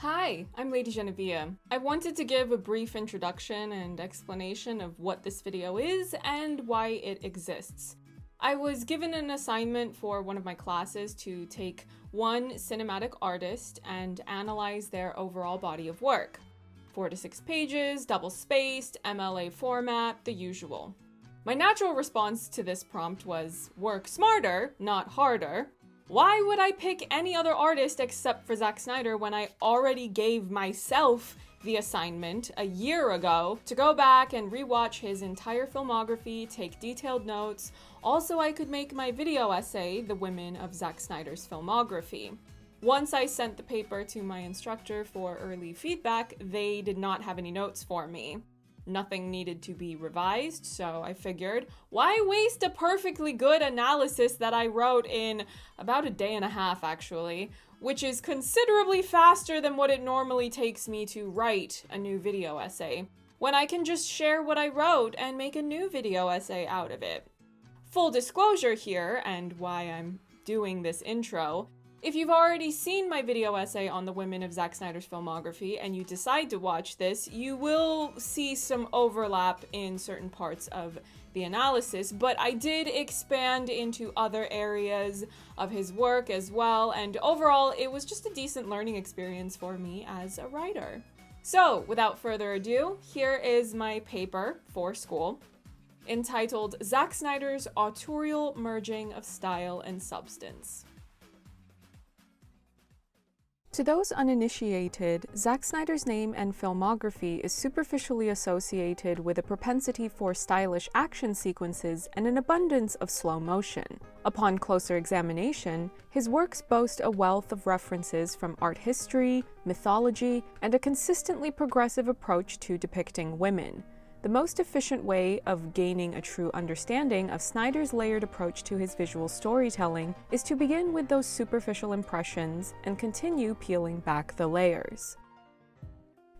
Hi, I'm Lady Genevieve. I wanted to give a brief introduction and explanation of what this video is and why it exists. I was given an assignment for one of my classes to take one cinematic artist and analyze their overall body of work. 4 to 6 pages, double-spaced, MLA format, the usual. My natural response to this prompt was, work smarter, not harder. Why would I pick any other artist except for Zack Snyder when I already gave myself the assignment a year ago to go back and rewatch his entire filmography, take detailed notes? Also, I could make my video essay, The Women of Zack Snyder's Filmography. Once I sent the paper to my instructor for early feedback, they did not have any notes for me. Nothing needed to be revised, so I figured, why waste a perfectly good analysis that I wrote in about a day and a half, actually, which is considerably faster than what it normally takes me to write a new video essay, when I can just share what I wrote and make a new video essay out of it. Full disclosure here, and why I'm doing this intro, if you've already seen my video essay on the women of Zack Snyder's filmography and you decide to watch this, you will see some overlap in certain parts of the analysis, but I did expand into other areas of his work as well, and overall it was just a decent learning experience for me as a writer. So, without further ado, here is my paper for school, entitled Zack Snyder's Autorial Merging of Style and Substance. To those uninitiated, Zack Snyder's name and filmography is superficially associated with a propensity for stylish action sequences and an abundance of slow motion. Upon closer examination, his works boast a wealth of references from art history, mythology, and a consistently progressive approach to depicting women. The most efficient way of gaining a true understanding of Snyder's layered approach to his visual storytelling is to begin with those superficial impressions and continue peeling back the layers.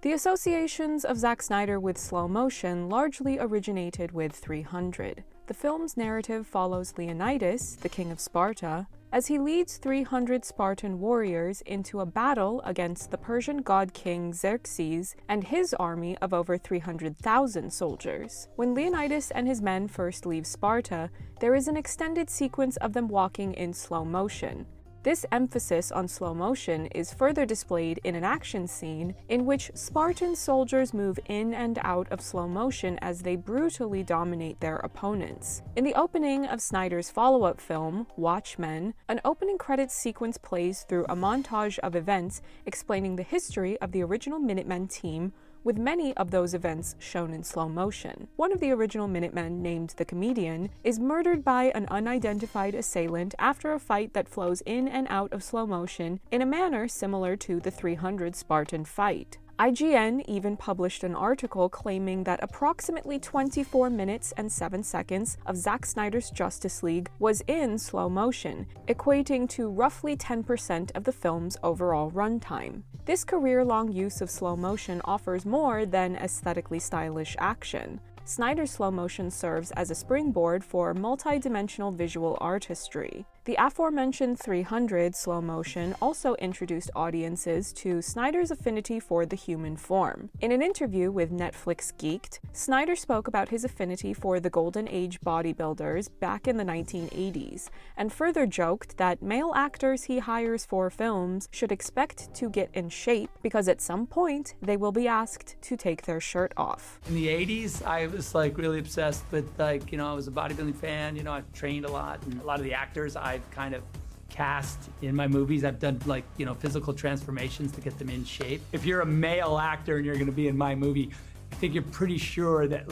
The associations of Zack Snyder with slow motion largely originated with 300. The film's narrative follows Leonidas, the king of Sparta, as he leads 300 Spartan warriors into a battle against the Persian god king Xerxes and his army of over 300,000 soldiers. When Leonidas and his men first leave Sparta, there is an extended sequence of them walking in slow motion. This emphasis on slow motion is further displayed in an action scene in which Spartan soldiers move in and out of slow motion as they brutally dominate their opponents. In the opening of Snyder's follow-up film, Watchmen, an opening credits sequence plays through a montage of events explaining the history of the original Minutemen team, with many of those events shown in slow motion. One of the original Minutemen, named the Comedian, is murdered by an unidentified assailant after a fight that flows in and out of slow motion in a manner similar to the 300 Spartan fight. IGN even published an article claiming that approximately 24 minutes and 7 seconds of Zack Snyder's Justice League was in slow motion, equating to roughly 10% of the film's overall runtime. This career-long use of slow motion offers more than aesthetically stylish action. Snyder's slow motion serves as a springboard for multi-dimensional visual artistry. The aforementioned 300 slow motion also introduced audiences to Snyder's affinity for the human form. In an interview with Netflix Geeked, Snyder spoke about his affinity for the Golden Age bodybuilders back in the 1980s, and further joked that male actors he hires for films should expect to get in shape because at some point they will be asked to take their shirt off. In the 80s, I was really obsessed with I was a bodybuilding fan, I trained a lot, and a lot of the actors I've kind of cast in my movies, I've done physical transformations to get them in shape. If you're a male actor and you're gonna be in my movie, I think you're pretty sure that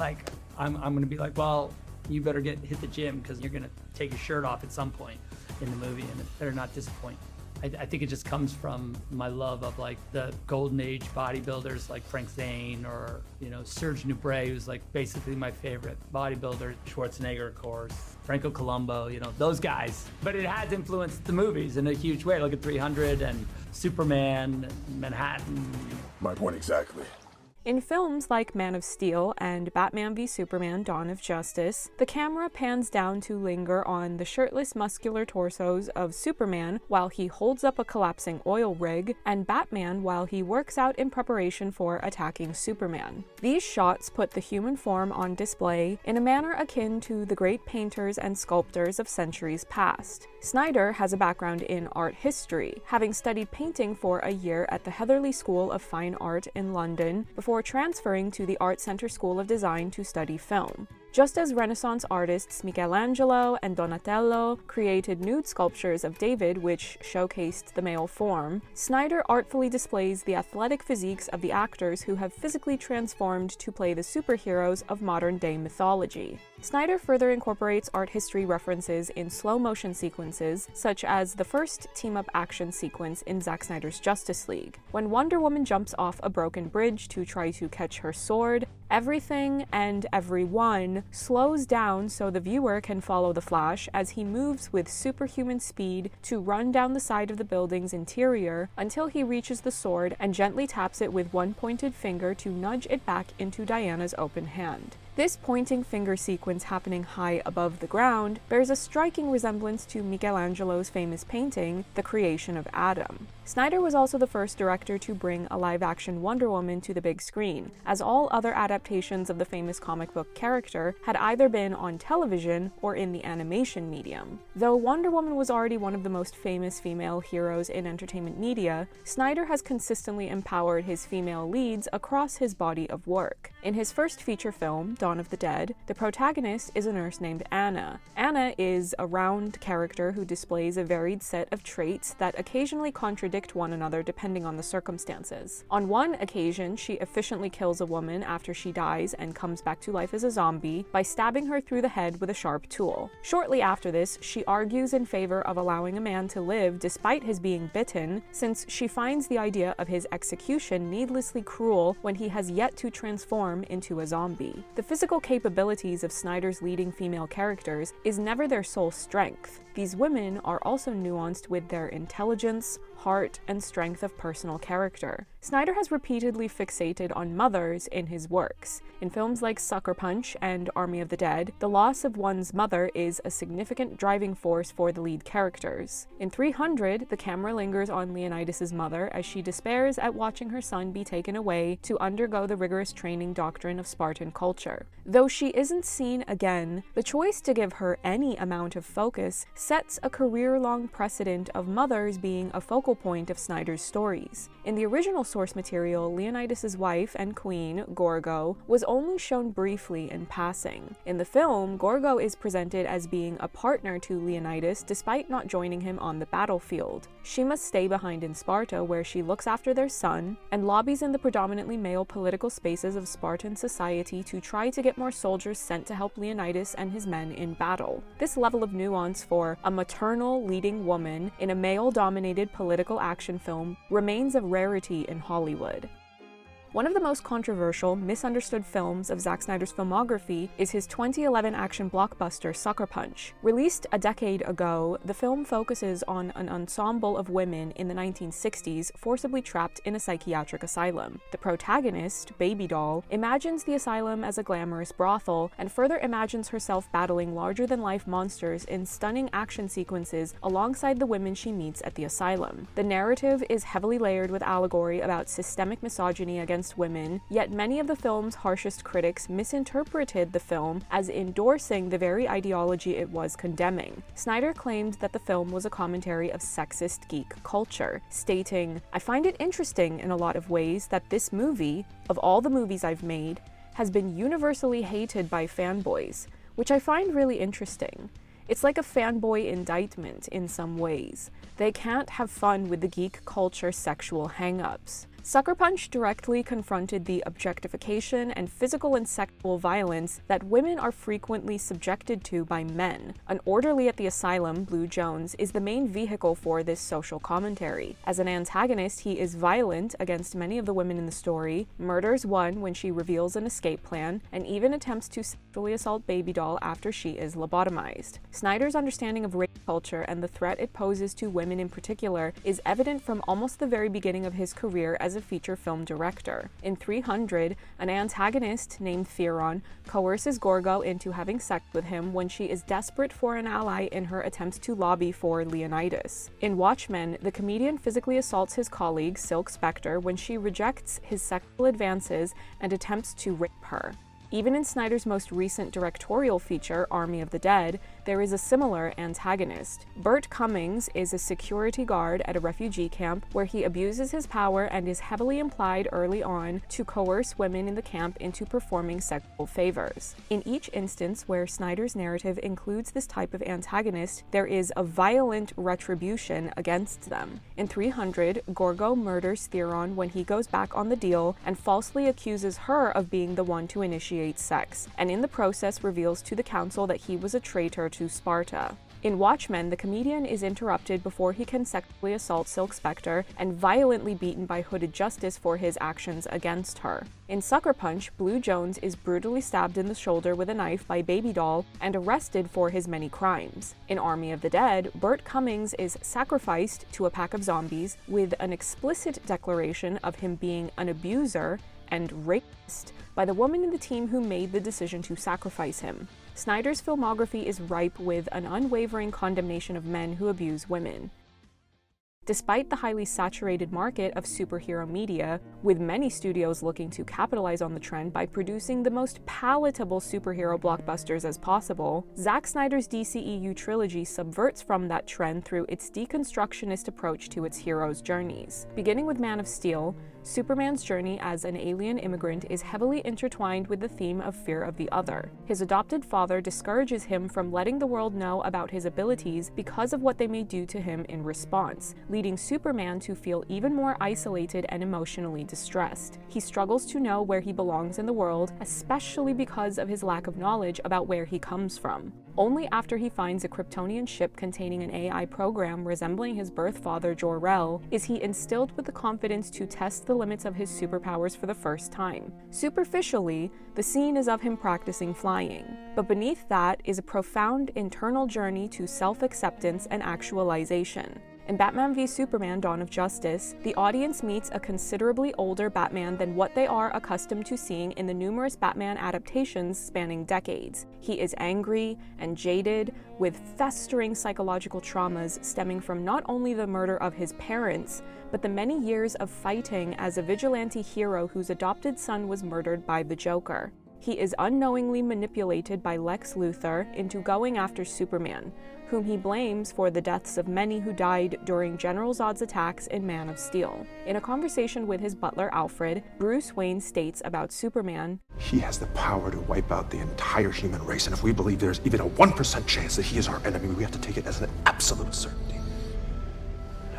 I'm gonna be well, you better hit the gym because you're gonna take your shirt off at some point in the movie and it better not disappoint. I think it just comes from my love of the golden age bodybuilders like Frank Zane or Serge Nubret, who's basically my favorite bodybuilder. Schwarzenegger, of course, Franco Columbo, those guys. But it has influenced the movies in a huge way. Look at 300 and Superman, Manhattan. My point exactly. In films like Man of Steel and Batman v Superman: Dawn of Justice, the camera pans down to linger on the shirtless, muscular torsos of Superman while he holds up a collapsing oil rig, and Batman while he works out in preparation for attacking Superman. These shots put the human form on display in a manner akin to the great painters and sculptors of centuries past. Snyder has a background in art history, having studied painting for a year at the Heatherley School of Fine Art in London before transferring to the Art Center School of Design to study film. Just as Renaissance artists Michelangelo and Donatello created nude sculptures of David which showcased the male form, Snyder artfully displays the athletic physiques of the actors who have physically transformed to play the superheroes of modern-day mythology. Snyder further incorporates art history references in slow-motion sequences, such as the first team-up action sequence in Zack Snyder's Justice League. When Wonder Woman jumps off a broken bridge to try to catch her sword, everything and everyone slows down so the viewer can follow the Flash as he moves with superhuman speed to run down the side of the building's interior until he reaches the sword and gently taps it with one pointed finger to nudge it back into Diana's open hand. This pointing finger sequence happening high above the ground bears a striking resemblance to Michelangelo's famous painting, The Creation of Adam. Snyder was also the first director to bring a live-action Wonder Woman to the big screen, as all other adaptations of the famous comic book character had either been on television or in the animation medium. Though Wonder Woman was already one of the most famous female heroes in entertainment media, Snyder has consistently empowered his female leads across his body of work. In his first feature film, Dawn of the Dead, the protagonist is a nurse named Anna. Anna is a round character who displays a varied set of traits that occasionally contradict one another depending on the circumstances. On one occasion, she efficiently kills a woman after she dies and comes back to life as a zombie by stabbing her through the head with a sharp tool. Shortly after this, she argues in favor of allowing a man to live despite his being bitten, since she finds the idea of his execution needlessly cruel when he has yet to transform into a zombie. The physical capabilities of Snyder's leading female characters is never their sole strength. These women are also nuanced with their intelligence, heart, and strength of personal character. Snyder has repeatedly fixated on mothers in his works. In films like Sucker Punch and Army of the Dead, the loss of one's mother is a significant driving force for the lead characters. In 300, the camera lingers on Leonidas' mother as she despairs at watching her son be taken away to undergo the rigorous training doctrine of Spartan culture. Though she isn't seen again, the choice to give her any amount of focus sets a career-long precedent of mothers being a focal point of Snyder's stories. In the original source material, Leonidas' wife and queen, Gorgo, was only shown briefly in passing. In the film, Gorgo is presented as being a partner to Leonidas despite not joining him on the battlefield. She must stay behind in Sparta, where she looks after their son, and lobbies in the predominantly male political spaces of Spartan society to try to get more soldiers sent to help Leonidas and his men in battle. This level of nuance for a maternal leading woman in a male-dominated political action film remains a rarity in Hollywood. One of the most controversial, misunderstood films of Zack Snyder's filmography is his 2011 action blockbuster Sucker Punch. Released a decade ago, the film focuses on an ensemble of women in the 1960s forcibly trapped in a psychiatric asylum. The protagonist, Baby Doll, imagines the asylum as a glamorous brothel and further imagines herself battling larger-than-life monsters in stunning action sequences alongside the women she meets at the asylum. The narrative is heavily layered with allegory about systemic misogyny against women, yet many of the film's harshest critics misinterpreted the film as endorsing the very ideology it was condemning. Snyder claimed that the film was a commentary of sexist geek culture, stating, "I find it interesting in a lot of ways that this movie, of all the movies I've made, has been universally hated by fanboys, which I find really interesting. It's like a fanboy indictment in some ways. They can't have fun with the geek culture sexual hang-ups." Sucker Punch directly confronted the objectification and physical and sexual violence that women are frequently subjected to by men. An orderly at the asylum, Blue Jones, is the main vehicle for this social commentary. As an antagonist, he is violent against many of the women in the story, murders one when she reveals an escape plan, and even attempts to sexually assault Baby Doll after she is lobotomized. Snyder's understanding of rape culture and the threat it poses to women in particular is evident from almost the very beginning of his career as as a feature film director. In 300, an antagonist named Theron coerces Gorgo into having sex with him when she is desperate for an ally in her attempts to lobby for Leonidas. In Watchmen, the comedian physically assaults his colleague, Silk Spectre, when she rejects his sexual advances and attempts to rape her. Even in Snyder's most recent directorial feature, Army of the Dead, there is a similar antagonist. Burt Cummings is a security guard at a refugee camp where he abuses his power and is heavily implied early on to coerce women in the camp into performing sexual favors. In each instance where Snyder's narrative includes this type of antagonist, there is a violent retribution against them. In 300, Gorgo murders Theron when he goes back on the deal and falsely accuses her of being the one to initiate sex, and in the process reveals to the council that he was a traitor to Sparta. In Watchmen, the comedian is interrupted before he can sexually assault Silk Spectre and violently beaten by Hooded Justice for his actions against her. In Sucker Punch, Blue Jones is brutally stabbed in the shoulder with a knife by Baby Doll and arrested for his many crimes. In Army of the Dead, Burt Cummings is sacrificed to a pack of zombies with an explicit declaration of him being an abuser and rapist by the woman in the team who made the decision to sacrifice him. Snyder's filmography is ripe with an unwavering condemnation of men who abuse women. Despite the highly saturated market of superhero media, with many studios looking to capitalize on the trend by producing the most palatable superhero blockbusters as possible, Zack Snyder's DCEU trilogy subverts from that trend through its deconstructionist approach to its heroes' journeys. Beginning with Man of Steel, Superman's journey as an alien immigrant is heavily intertwined with the theme of fear of the other. His adopted father discourages him from letting the world know about his abilities because of what they may do to him in response, leading Superman to feel even more isolated and emotionally distressed. He struggles to know where he belongs in the world, especially because of his lack of knowledge about where he comes from. Only after he finds a Kryptonian ship containing an AI program resembling his birth father, Jor-El, is he instilled with the confidence to test the limits of his superpowers for the first time. Superficially, the scene is of him practicing flying, but beneath that is a profound internal journey to self-acceptance and actualization. In Batman v Superman: Dawn of Justice, the audience meets a considerably older Batman than what they are accustomed to seeing in the numerous Batman adaptations spanning decades. He is angry and jaded, with festering psychological traumas stemming from not only the murder of his parents, but the many years of fighting as a vigilante hero whose adopted son was murdered by the Joker. He is unknowingly manipulated by Lex Luthor into going after Superman, whom he blames for the deaths of many who died during General Zod's attacks in Man of Steel. In a conversation with his butler Alfred, Bruce Wayne states about Superman, "He has the power to wipe out the entire human race, and if we believe there's even a 1% chance that he is our enemy, we have to take it as an absolute certainty.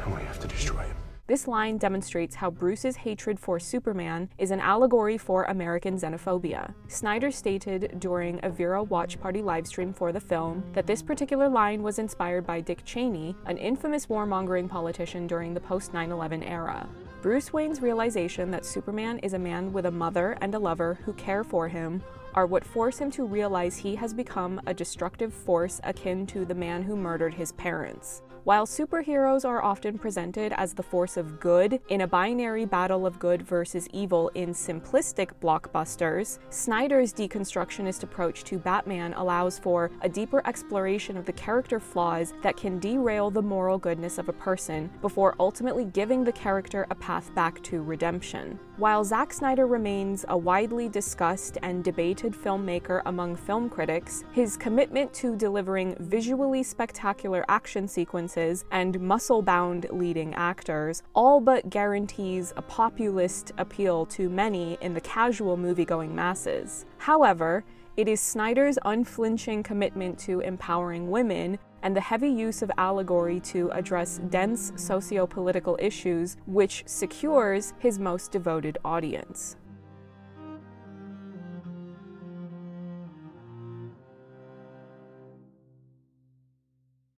And we have to destroy him." This line demonstrates how Bruce's hatred for Superman is an allegory for American xenophobia. Snyder stated during a Vero Watch Party livestream for the film that this particular line was inspired by Dick Cheney, an infamous warmongering politician during the post-9/11 era. Bruce Wayne's realization that Superman is a man with a mother and a lover who care for him are what force him to realize he has become a destructive force akin to the man who murdered his parents. While superheroes are often presented as the force of good in a binary battle of good versus evil in simplistic blockbusters, Snyder's deconstructionist approach to Batman allows for a deeper exploration of the character flaws that can derail the moral goodness of a person before ultimately giving the character a path back to redemption. While Zack Snyder remains a widely discussed and debated filmmaker among film critics, his commitment to delivering visually spectacular action sequences and muscle-bound leading actors all but guarantees a populist appeal to many in the casual movie-going masses. However, it is Snyder's unflinching commitment to empowering women and the heavy use of allegory to address dense socio-political issues which secures his most devoted audience.